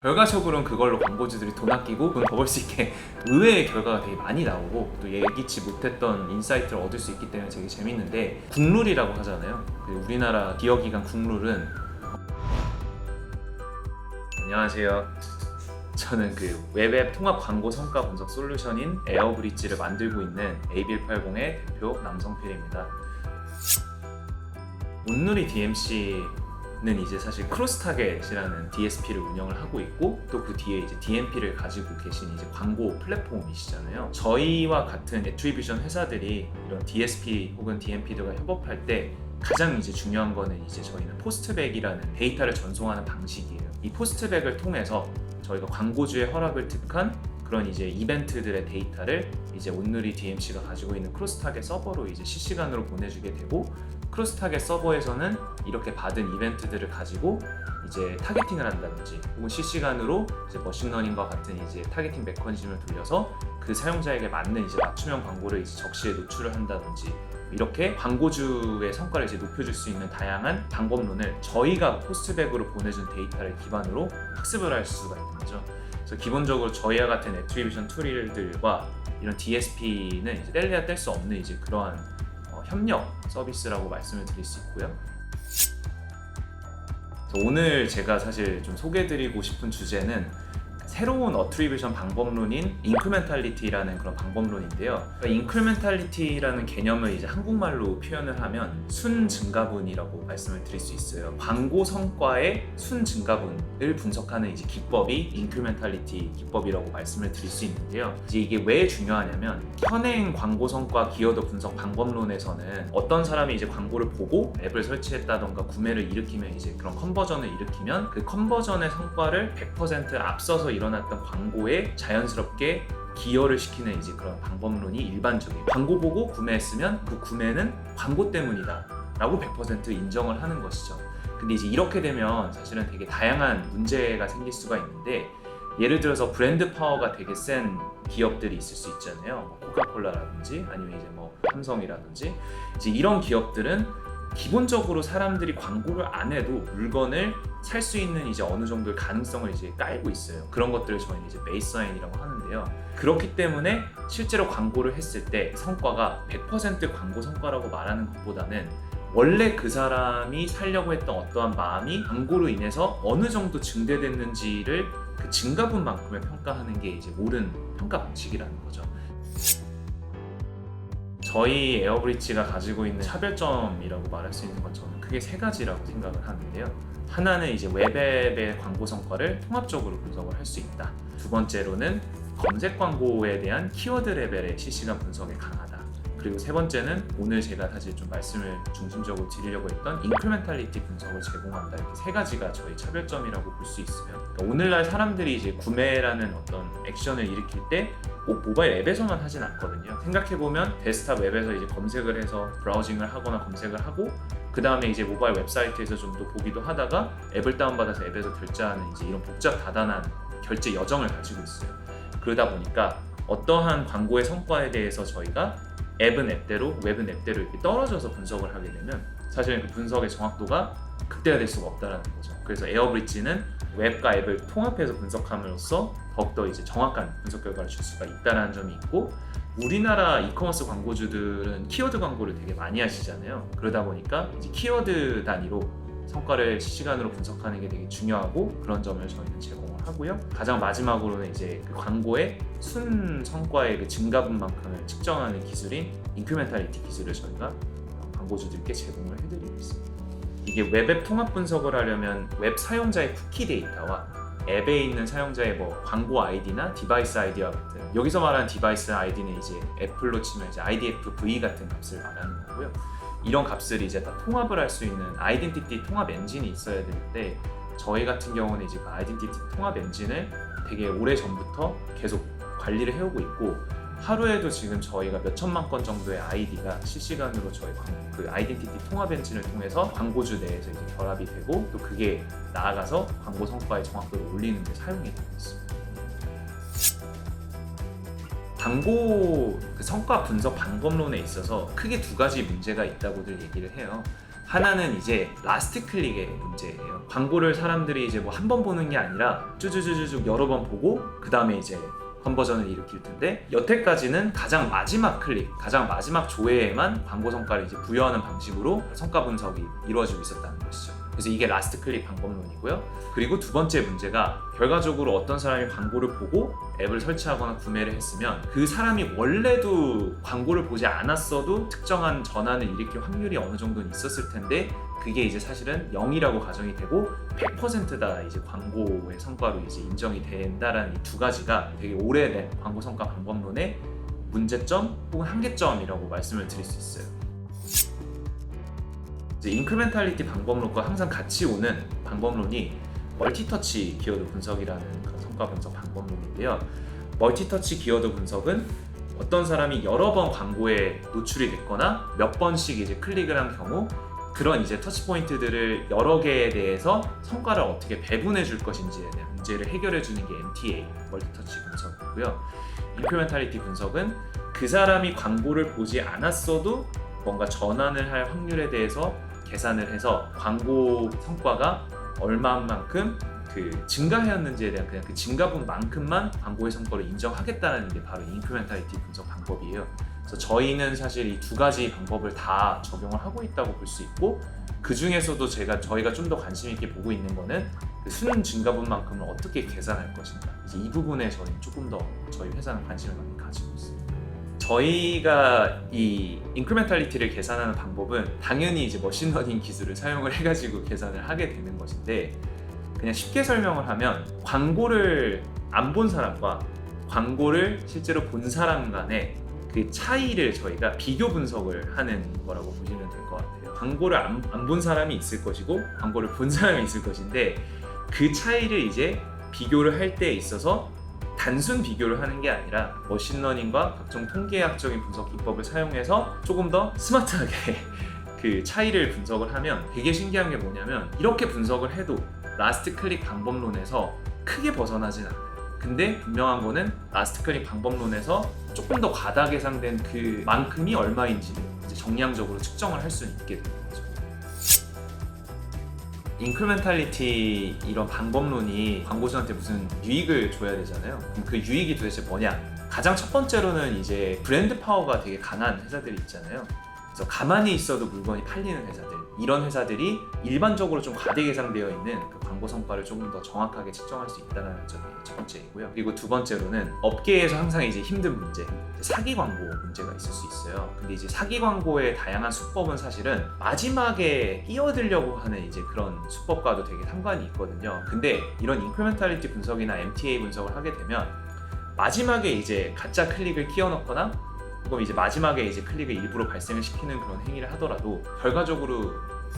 결과적으로는 그걸로 광고주들이 돈 아끼고 돈 더 벌 수 있게 의외의 결과가 되게 많이 나오고 또 예기치 못했던 인사이트를 얻을 수 있기 때문에 되게 재밌는데, 국룰이라고 하잖아요. 우리나라 기업기관 국룰은, 안녕하세요. 저는 웹앱 통합 광고 성과 분석 솔루션인 에어브릿지를 만들고 있는 A1180의 대표 남성필입니다. 온누리 DMC는 이제 사실 크로스타겟이라는 DSP를 운영을 하고 있고, 또 그 뒤에 이제 DMP를 가지고 계신 이제 광고 플랫폼이시잖아요. 저희와 같은 애트리뷰션 회사들이 이런 DSP 혹은 DMP들과 협업할 때 가장 이제 중요한 거는 이제 저희는 포스트백이라는 데이터를 전송하는 방식이에요. 이 포스트백을 통해서 저희가 광고주의 허락을 득한 그런 이제 이벤트들의 데이터를 이제 온누리 DMC가 가지고 있는 크로스타겟 서버로 이제 실시간으로 보내주게 되고, 크로스타겟 서버에서는 이렇게 받은 이벤트들을 가지고 이제 타겟팅을 한다든지, 혹은 실시간으로 이제 머신러닝과 같은 이제 타겟팅 메커니즘을 돌려서 그 사용자에게 맞는 이제 맞춤형 광고를 이제 적시에 노출을 한다든지, 이렇게 광고주의 성과를 이제 높여줄 수 있는 다양한 방법론을 저희가 포스트백으로 보내준 데이터를 기반으로 학습을 할 수가 있는 거죠. 그래서 기본적으로 저희와 같은 애트리뷰션 툴들과 이런 DSP는 이제 뗄래야 뗄 수 없는 이제 그러한 협력 서비스라고 말씀을 드릴 수 있고요. 오늘 제가 사실 좀 소개해드리고 싶은 주제는 새로운 어트리뷰션 방법론인 인크리멘탈리티라는 그런 방법론인데요. 인크리멘탈리티라는 개념을 이제 한국말로 표현을 하면 순증가분이라고 말씀을 드릴 수 있어요. 광고 성과의 순증가분을 분석하는 이제 기법이 인크리멘탈리티 기법이라고 말씀을 드릴 수 있는데요. 이제 이게 왜 중요하냐면, 현행 광고 성과 기여도 분석 방법론에서는 어떤 사람이 이제 광고를 보고 앱을 설치했다던가 구매를 일으키면 이제 그런 컨버전을 일으키면 그 컨버전의 성과를 100% 앞서서 일어났던 광고에 자연스럽게 기여를 시키는 이제 그런 방법론이 일반적이에요. 광고 보고 구매했으면 그 구매는 광고 때문이다 라고 100% 인정을 하는 것이죠. 근데 이제 이렇게 되면 사실은 되게 다양한 문제가 생길 수가 있는데, 예를 들어서 브랜드 파워가 되게 센 기업들이 있을 수 있잖아요. 코카콜라라든지 아니면 이제 삼성이라든지, 이제 이런 기업들은 기본적으로 사람들이 광고를 안 해도 물건을 살 수 있는 이제 어느 정도의 가능성을 이제 깔고 있어요. 그런 것들을 저희는 이제 베이스라인이라고 하는데요. 그렇기 때문에 실제로 광고를 했을 때 성과가 100% 광고 성과라고 말하는 것보다는 원래 그 사람이 살려고 했던 어떠한 마음이 광고로 인해서 어느 정도 증대됐는지를 그 증가분만큼을 평가하는 게 이제 옳은 평가 방식이라는 거죠. 저희 에어브릿지가 가지고 있는 차별점이라고 말할 수 있는 건 저는 크게 세 가지라고 생각을 하는데요. 하나는 이제 웹앱의 광고 성과를 통합적으로 분석을 할 수 있다. 두 번째로는 검색 광고에 대한 키워드 레벨의 실시간 분석에 강하다. 그리고 세 번째는 오늘 제가 사실 좀 말씀을 중심적으로 드리려고 했던 인크리멘탈리티 분석을 제공한다. 이렇게 세 가지가 저희 차별점이라고 볼 수 있어요. 그러니까 오늘날 사람들이 이제 구매라는 어떤 액션을 일으킬 때 꼭 모바일 앱에서만 하진 않거든요. 생각해보면 데스크탑 웹에서 이제 검색을 해서 브라우징을 하거나 검색을 하고, 그 다음에 이제 모바일 웹사이트에서 좀 더 보기도 하다가 앱을 다운받아서 앱에서 결제하는 이제 이런 복잡 다단한 결제 여정을 가지고 있어요. 그러다 보니까 어떠한 광고의 성과에 대해서 저희가 앱은 앱대로, 웹은 앱대로 이렇게 떨어져서 분석을 하게 되면 사실은 그 분석의 정확도가 극대화될 수가 없다는 거죠. 그래서 에어브릿지는 웹과 앱을 통합해서 분석함으로써 더욱더 이제 정확한 분석 결과를 줄 수가 있다는 점이 있고, 우리나라 이커머스 광고주들은 키워드 광고를 되게 많이 하시잖아요. 그러다 보니까 이제 키워드 단위로 성과를 실시간으로 분석하는 게 되게 중요하고, 그런 점을 저희는 제공을 하고요. 가장 마지막으로는 이제 그 광고의 순 성과의 그 증가분만큼을 측정하는 기술인 인크리멘탈리티 기술을 저희가 광고주들께 제공을 해드리고 있습니다. 이게 웹앱 통합 분석을 하려면 웹 사용자의 쿠키 데이터와 앱에 있는 사용자의 광고 아이디나 디바이스 아이디와 같은, 여기서 말하는 디바이스 아이디는 이제 애플로 치면 이제 IDFV 같은 값을 말하는 거고요. 이런 값을 이제 다 통합을 할 수 있는 아이덴티티 통합 엔진이 있어야 되는데, 저희 같은 경우는 이제 그 아이덴티티 통합 엔진을 되게 오래 전부터 계속 관리를 해오고 있고, 하루에도 지금 저희가 몇 천만 건 정도의 아이디가 실시간으로 저희 그 아이덴티티 통합 엔진을 통해서 광고주 내에서 이제 결합이 되고, 또 그게 나아가서 광고 성과의 정확도를 올리는 데 사용이 되고 있습니다. 광고 그 성과 분석 방법론에 있어서 크게 두 가지 문제가 있다고들 얘기를 해요. 하나는 이제 라스트 클릭의 문제예요. 광고를 사람들이 이제 뭐 한 번 보는 게 아니라 쭈쭈쭈쭈 여러 번 보고 그 다음에 이제 컨버전을 일으킬 텐데, 여태까지는 가장 마지막 클릭, 가장 마지막 조회에만 광고 성과를 이제 부여하는 방식으로 성과 분석이 이루어지고 있었다는 것이죠. 그래서 이게 라스트 클릭 방법론이고요. 그리고 두 번째 문제가, 결과적으로 어떤 사람이 광고를 보고 앱을 설치하거나 구매를 했으면 그 사람이 원래도 광고를 보지 않았어도 특정한 전환을 일으킬 확률이 어느 정도는 있었을 텐데, 그게 이제 사실은 0이라고 가정이 되고 100%다 이제 광고의 성과로 이제 인정이 된다라는 이 두 가지가 되게 오래된 광고 성과 방법론의 문제점 혹은 한계점이라고 말씀을 드릴 수 있어요. 이제 인크리멘탈리티 방법론과 항상 같이 오는 방법론이 멀티터치 키워드 분석이라는 그런 성과 분석 방법론인데요. 멀티터치 키워드 분석은 어떤 사람이 여러 번 광고에 노출이 됐거나 몇 번씩 이제 클릭을 한 경우, 그런 이제 터치 포인트들을 여러 개에 대해서 성과를 어떻게 배분해 줄 것인지에 대한 문제를 해결해 주는 게 MTA, 멀티터치 분석이고요. 인크리멘탈리티 분석은 그 사람이 광고를 보지 않았어도 뭔가 전환을 할 확률에 대해서 계산을 해서 광고 성과가 얼마만큼 그 증가하였는지에 대한 그냥 그 증가분만큼만 광고의 성과를 인정하겠다는 게 바로 인크리멘탈리티 분석 방법이에요. 그래서 저희는 사실 이 두 가지 방법을 다 적용을 하고 있다고 볼 수 있고, 그 중에서도 저희가 좀 더 관심 있게 보고 있는 거는 그 순 증가분만큼을 어떻게 계산할 것인가. 이제 이 부분에 저희는 조금 더 저희 회사는 관심을 많이 가지고 있습니다. 저희가 이 인크리멘탈리티를 계산하는 방법은 당연히 이제 머신러닝 기술을 사용을 해가지고 계산을 하게 되는 것인데, 그냥 쉽게 설명을 하면 광고를 안 본 사람과 광고를 실제로 본 사람 간의 그 차이를 저희가 비교 분석을 하는 거라고 보시면 될 것 같아요. 광고를 안 본 사람이 있을 것이고 광고를 본 사람이 있을 것인데, 그 차이를 이제 비교를 할 때 있어서 단순 비교를 하는 게 아니라 머신러닝과 각종 통계학적인 분석 기법을 사용해서 조금 더 스마트하게 그 차이를 분석을 하면 되게 신기한 게 뭐냐면, 이렇게 분석을 해도 라스트 클릭 방법론에서 크게 벗어나진 않아요. 근데 분명한 거는 라스트 클릭 방법론에서 조금 더 과다 계산된 그 만큼이 얼마인지를 이제 정량적으로 측정을 할 수 있게 되는 거죠. 인크리멘탈리티 이런 방법론이 광고주한테 무슨 유익을 줘야 되잖아요. 그럼 그 유익이 도대체 뭐냐? 가장 첫 번째로는 이제 브랜드 파워가 되게 강한 회사들이 있잖아요. 그래서 가만히 있어도 물건이 팔리는 회사들, 이런 회사들이 일반적으로 좀 과대 계산되어 있는 그 광고 성과를 조금 더 정확하게 측정할 수 있다는 점이 첫 번째이고요. 그리고 두 번째로는 업계에서 항상 이제 힘든 문제, 사기 광고 문제가 있을 수 있어요. 근데 이제 사기 광고의 다양한 수법은 사실은 마지막에 끼어들려고 하는 이제 그런 수법과도 되게 상관이 있거든요. 근데 이런 인크리멘탈리티 분석이나 MTA 분석을 하게 되면 마지막에 이제 가짜 클릭을 끼워 넣거나, 그럼 이제 마지막에 이제 클릭을 일부러 발생을 시키는 그런 행위를 하더라도 결과적으로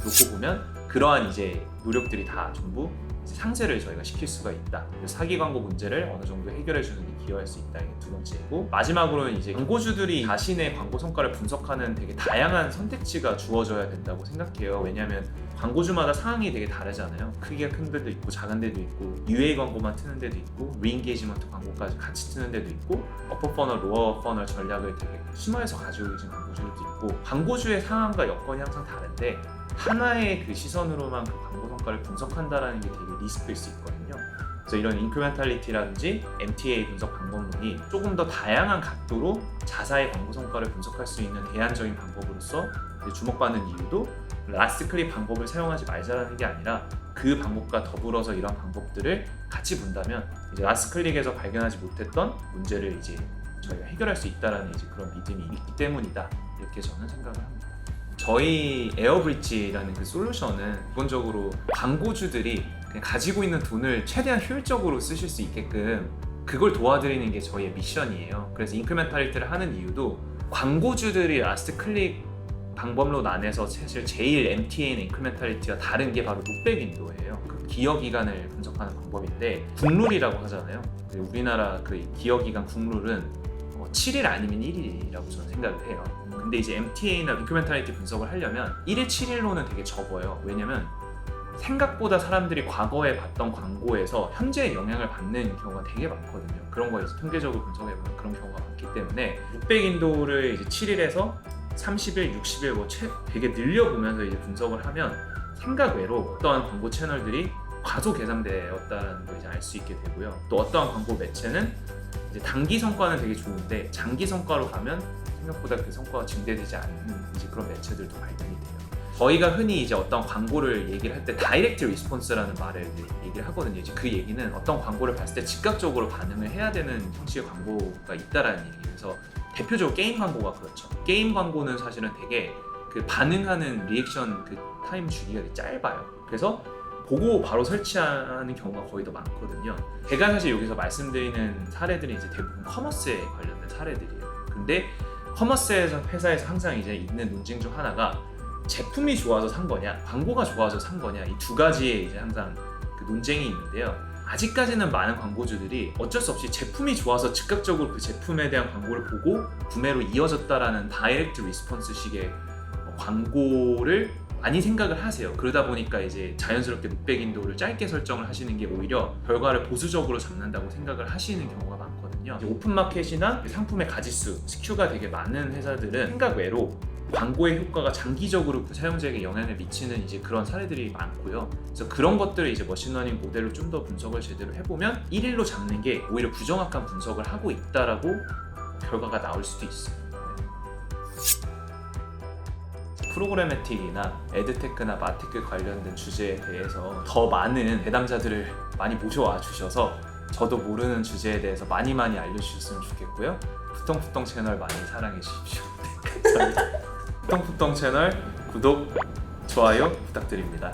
놓고 보면 그러한 이제 노력들이 다 전부 이제 상쇄를 저희가 시킬 수가 있다. 사기 광고 문제를 어느 정도 해결해 주는 데 기여할 수 있다. 이게 두 번째이고, 마지막으로는 이제 광고주들이 자신의 광고 성과를 분석하는 되게 다양한 선택지가 주어져야 된다고 생각해요. 왜냐하면 광고주마다 상황이 되게 다르잖아요. 크기가 큰 데도 있고 작은 데도 있고, UA 광고만 트는 데도 있고, 리인게이지먼트 광고까지 같이 트는 데도 있고, 어퍼 퍼널, 로어 퍼널 전략을 되게 심화해서 가지고 계신 광고주들도 있고, 광고주의 상황과 여건이 항상 다른데 하나의 그 시선으로만 그 광고 성과를 분석한다는 게 되게 리스크일 수 있거든요. 그래서 이런 인크리멘탈리티라든지 MTA 분석 방법론이 조금 더 다양한 각도로 자사의 광고 성과를 분석할 수 있는 대안적인 방법으로서 주목받는 이유도, 라스트 클릭 방법을 사용하지 말자라는 게 아니라 그 방법과 더불어서 이런 방법들을 같이 본다면 이제 라스트 클릭에서 발견하지 못했던 문제를 이제 저희가 해결할 수 있다라는 이제 그런 믿음이 있기 때문이다, 이렇게 저는 생각을 합니다. 저희 에어브릿지라는 그 솔루션은 기본적으로 광고주들이 그냥 가지고 있는 돈을 최대한 효율적으로 쓰실 수 있게끔 그걸 도와드리는 게 저희의 미션이에요. 그래서 인크리멘탈리티를 하는 이유도, 광고주들이 라스트 클릭 방법론 안에서 사실 제일 MTA나 인크리멘탈리티와 다른 게 바로 룩백 윈도우예요. 그 기여 기간을 분석하는 방법인데, 국룰이라고 하잖아요. 우리나라 그 기여 기간 국룰은 7일 아니면 1일이라고 저는 생각을 해요. 근데 이제 MTA나 인크리멘탈리티 분석을 하려면 1일 7일로는 되게 적어요. 왜냐면 생각보다 사람들이 과거에 봤던 광고에서 현재 영향을 받는 경우가 되게 많거든요. 그런 거 이제 통계적으로 분석해보면 그런 경우가 많기 때문에 600인도를 이제 7일에서 30일, 60일 되게 늘려보면서 이제 분석을 하면 생각 외로 어떠한 광고 채널들이 과소 계산되었다는 걸 이제 알 수 있게 되고요. 또 어떠한 광고 매체는 이제 단기 성과는 되게 좋은데 장기 성과로 가면 생각보다 그 성과가 증대되지 않는 이제 그런 매체들도 발견이 돼요. 저희가 흔히 이제 어떤 광고를 얘기를 할 때 다이렉트 리스폰스라는 말을 이제 얘기를 하거든요. 이제 그 얘기는 어떤 광고를 봤을 때 즉각적으로 반응을 해야 되는 형식의 광고가 있다라는 얘기예요. 그래서 대표적으로 게임 광고가 그렇죠. 게임 광고는 사실은 되게 그 반응하는 리액션 그 타임 주기가 되게 짧아요. 그래서 보고 바로 설치하는 경우가 거의 더 많거든요. 제가 사실 여기서 말씀드리는 사례들이 이제 대부분 커머스에 관련된 사례들이에요. 근데 커머스 회사에서 항상 이제 있는 논쟁 중 하나가 제품이 좋아서 산 거냐, 광고가 좋아서 산 거냐, 이 두 가지의 이제 항상 그 논쟁이 있는데요. 아직까지는 많은 광고주들이 어쩔 수 없이 제품이 좋아서 즉각적으로 그 제품에 대한 광고를 보고 구매로 이어졌다라는 다이렉트 리스폰스 식의 광고를 많이 생각을 하세요. 그러다 보니까 이제 자연스럽게 룩백 윈도우를 짧게 설정을 하시는 게 오히려 결과를 보수적으로 잡는다고 생각을 하시는 경우가 많거든요. 오픈마켓이나 상품의 가짓수, 스큐가 되게 많은 회사들은 생각 외로 광고의 효과가 장기적으로 그 사용자에게 영향을 미치는 이제 그런 사례들이 많고요. 그래서 그런 것들을 이제 머신러닝 모델로 좀 더 분석을 제대로 해보면 1일로 잡는 게 오히려 부정확한 분석을 하고 있다라고 결과가 나올 수도 있어요. 프로그래매틱이나 에드테크나 마테크 관련된 주제에 대해서 더 많은 대담자들을 많이 모셔와 주셔서 저도 모르는 주제에 대해서 많이 알려주셨으면 좋겠고요. 푸똥푸똥 채널 많이 사랑해 주십시오. 감사합니다. 푸똥푸똥 채널 구독, 좋아요 부탁드립니다.